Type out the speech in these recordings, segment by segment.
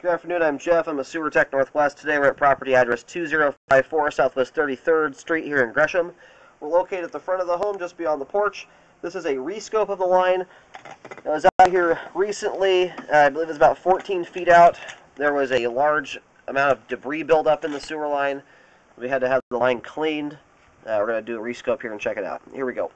Good afternoon, I'm Jeff. I'm a Sewer Tech Northwest. Today we're at property address 2054 Southwest 33rd Street here in Gresham. We're located at the front of the home just beyond the porch. This is a rescope of the line. I was out here recently, I believe it was about 14 feet out. There was a large amount of debris buildup in the sewer line. We had to have the line cleaned. We're going to do a rescope here and check it out. Here we go.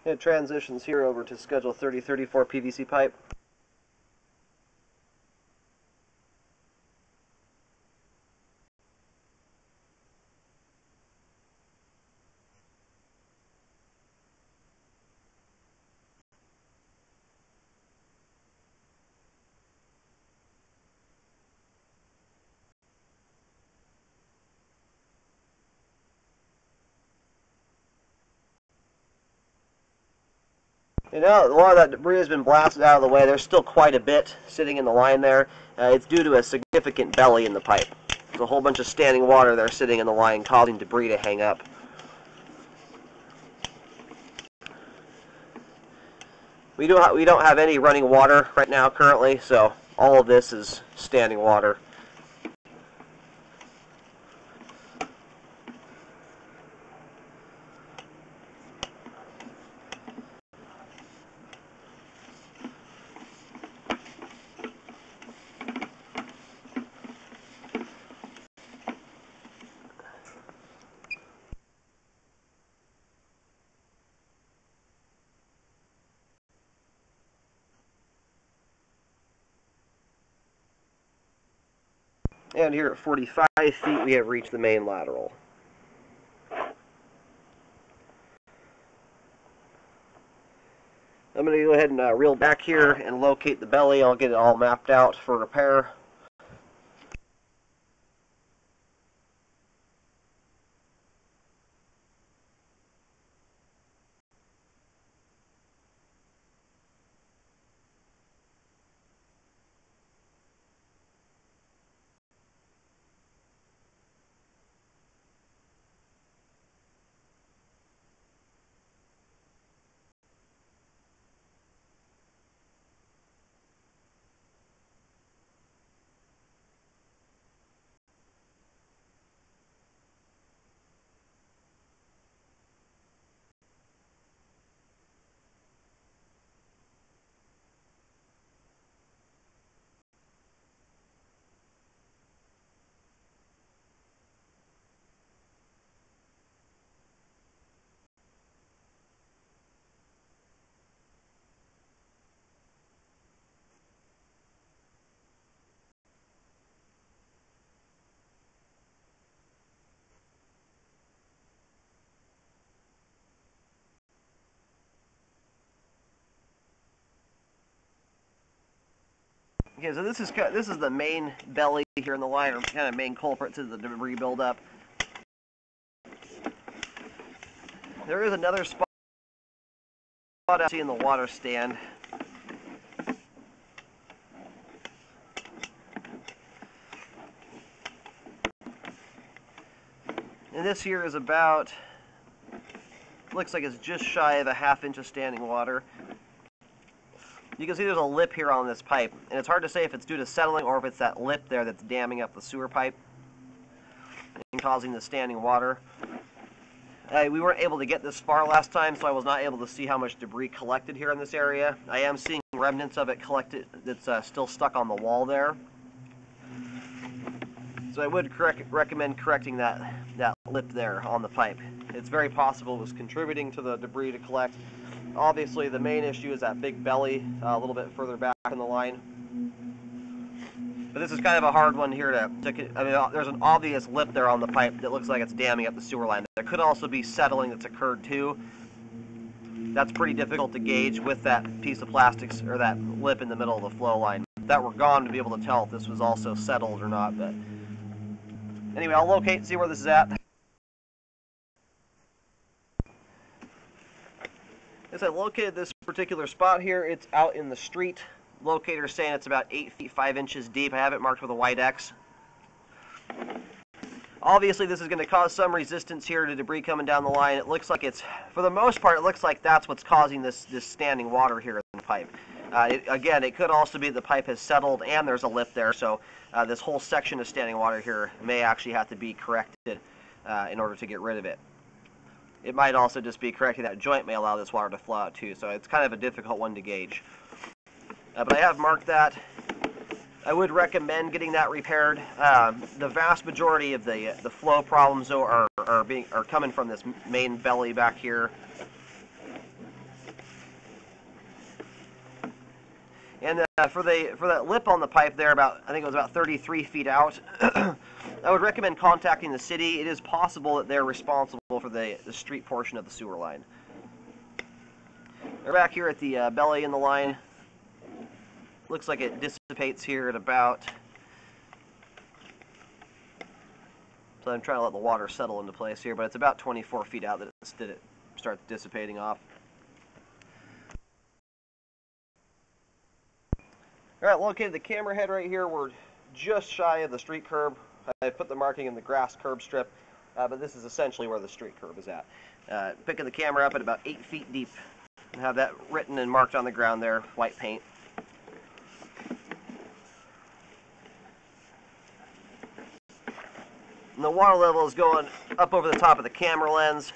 It transitions here over to schedule 3034 PVC pipe. You know, a lot of that debris has been blasted out of the way. There's still quite a bit sitting in the line there. It's due to a significant belly in the pipe. There's a whole bunch of standing water there sitting in the line, causing debris to hang up. We don't have any running water right now currently, so all of this is standing water. And here at 45 feet, we have reached the main lateral. I'm going to go ahead and reel back here and locate the belly. I'll get it all mapped out for repair. Okay, so this is the main belly here in the line, or kind of main culprit to the debris buildup. There is another spot out in the water stand. And this here is about, looks like it's just shy of a ½ inch of standing water. You can see there's a lip here on this pipe, and it's hard to say if it's due to settling or if it's that lip there that's damming up the sewer pipe and causing the standing water. We weren't able to get this far last time, so I was not able to see how much debris collected here in this area. I am seeing remnants of it collected that's still stuck on the wall there. So I would recommend correcting that lip there on the pipe. It's very possible it was contributing to the debris to collect. Obviously, the main issue is that big belly a little bit further back in the line. But this is kind of a hard one here I mean, there's an obvious lip there on the pipe that looks like it's damming up the sewer line. There could also be settling that's occurred too. That's pretty difficult to gauge with that piece of plastics or that lip in the middle of the flow line. If that were gone, to be able to tell if this was also settled or not. But anyway, I'll locate and see where this is at. As I located this particular spot here, it's out in the street. Locator saying it's about 8 feet 5 inches deep. I have it marked with a white X. Obviously, this is going to cause some resistance here to debris coming down the line. It looks like it's, for the most part, it looks like that's what's causing this standing water here in the pipe. Again, it could also be the pipe has settled and there's a lip there, so this whole section of standing water here may actually have to be corrected in order to get rid of it. It might also just be correcting that joint may allow this water to flow out too, so it's kind of a difficult one to gauge. But I have marked that. I would recommend getting that repaired. The vast majority of the flow problems though are coming from this main belly back here. And for that lip on the pipe there, I think it was about 33 feet out. I would recommend contacting the city. It is possible that they're responsible for the street portion of the sewer line. They're back here at the belly in the line. Looks like it dissipates here at about, so I'm trying to let the water settle into place here, but it's about 24 feet out that it starts dissipating off. Alright, located the camera head right here. We're just shy of the street curb. I put the marking in the grass curb strip, but this is essentially where the street curb is at. Picking the camera up at about 8 feet deep. And have that written and marked on the ground there, white paint. And the water level is going up over the top of the camera lens.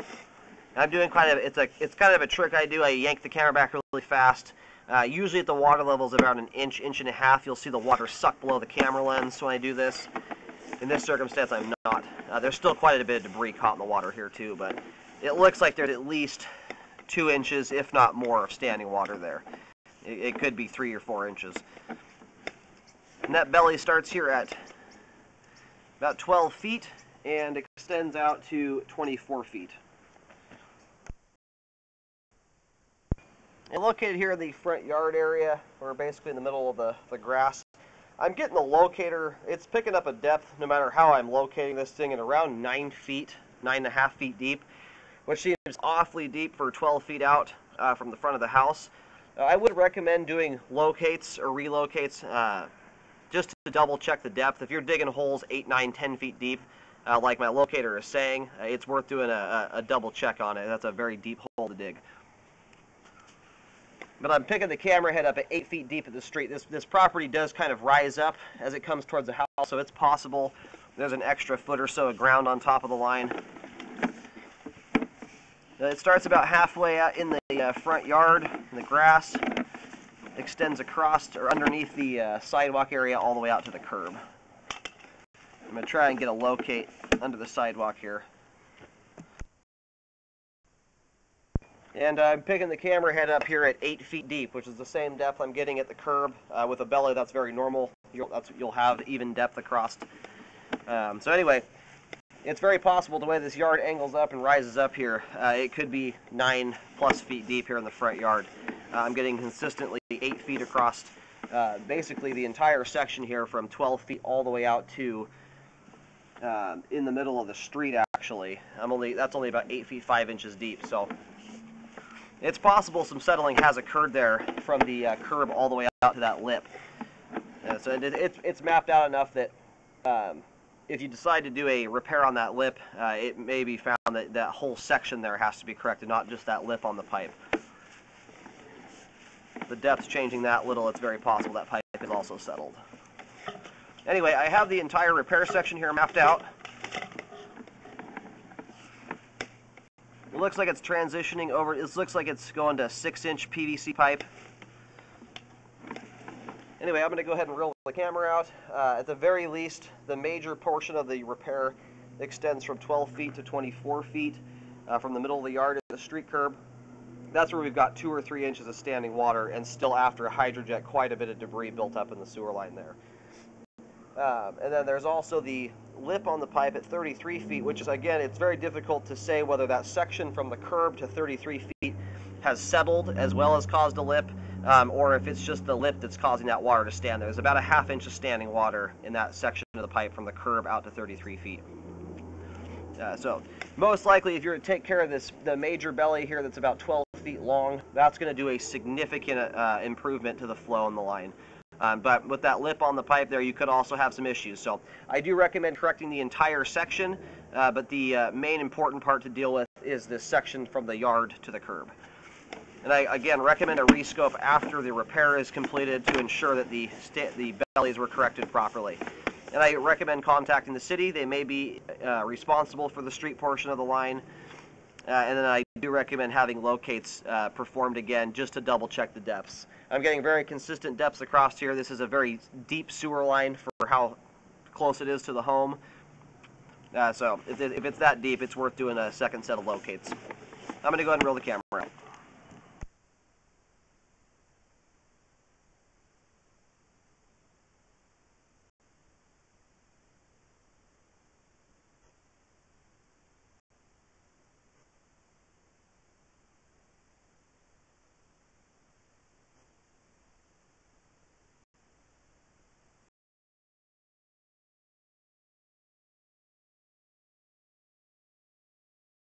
I'm doing it's kind of a trick I do. I yank the camera back really fast. Usually at the water level is about an inch and a half. You'll see the water suck below the camera lens when I do this. In this circumstance, I'm not. There's still quite a bit of debris caught in the water here too, but it looks like there's at least 2 inches, if not more, of standing water there. It could be 3 or 4 inches. And that belly starts here at about 12 feet and extends out to 24 feet. And located here in the front yard area, or basically in the middle of the grass, I'm getting the locator. It's picking up a depth, no matter how I'm locating this thing, at around 9 feet, 9.5 feet deep, which seems awfully deep for 12 feet out from the front of the house. I would recommend doing locates or relocates just to double check the depth. If you're digging holes 8, 9, 10 feet deep, like my locator is saying, it's worth doing a double check on it. That's a very deep hole to dig. But I'm picking the camera head up at 8 feet deep at the street. This property does kind of rise up as it comes towards the house, so it's possible there's an extra foot or so of ground on top of the line. It starts about halfway out in the front yard, in the grass, extends across or underneath the sidewalk area all the way out to the curb. I'm going to try and get a locate under the sidewalk here. And I'm picking the camera head up here at 8 feet deep, which is the same depth I'm getting at the curb. With a belly, that's very normal. You'll have even depth across. So anyway, it's very possible the way this yard angles up and rises up here, it could be 9+ feet deep here in the front yard. I'm getting consistently 8 feet across basically the entire section here from 12 feet all the way out to in the middle of the street actually. That's only about 8 feet 5 inches deep. So it's possible some settling has occurred there from the curb all the way out to that lip. So it's mapped out enough that if you decide to do a repair on that lip, it may be found that that whole section there has to be corrected, not just that lip on the pipe. The depth's changing that little, it's very possible that pipe is also settled. Anyway, I have the entire repair section here mapped out. looks like it's transitioning over. It looks like it's going to 6-inch PVC pipe. Anyway, I'm going to go ahead and reel the camera out. At the very least, the major portion of the repair extends from 12 feet to 24 feet from the middle of the yard to the street curb. That's where we've got 2 or 3 inches of standing water, and still after hydrojet, quite a bit of debris built up in the sewer line there. And then there's also the lip on the pipe at 33 feet, which is, again, it's very difficult to say whether that section from the curb to 33 feet has settled as well as caused a lip, or if it's just the lip that's causing that water to stand there. There's about a ½ inch of standing water in that section of the pipe from the curb out to 33 feet. So most likely, if you're to take care of the major belly here that's about 12 feet long, that's going to do a significant improvement to the flow in the line. But with that lip on the pipe there, you could also have some issues. So I do recommend correcting the entire section, but the main important part to deal with is this section from the yard to the curb. And I, again, recommend a rescope after the repair is completed to ensure that the bellies were corrected properly. And I recommend contacting the city. They may be responsible for the street portion of the line. And then I do recommend having locates performed again just to double check the depths. I'm getting very consistent depths across here. This is a very deep sewer line for how close it is to the home. So if it's that deep, it's worth doing a second set of locates. I'm going to go ahead and reel the camera out.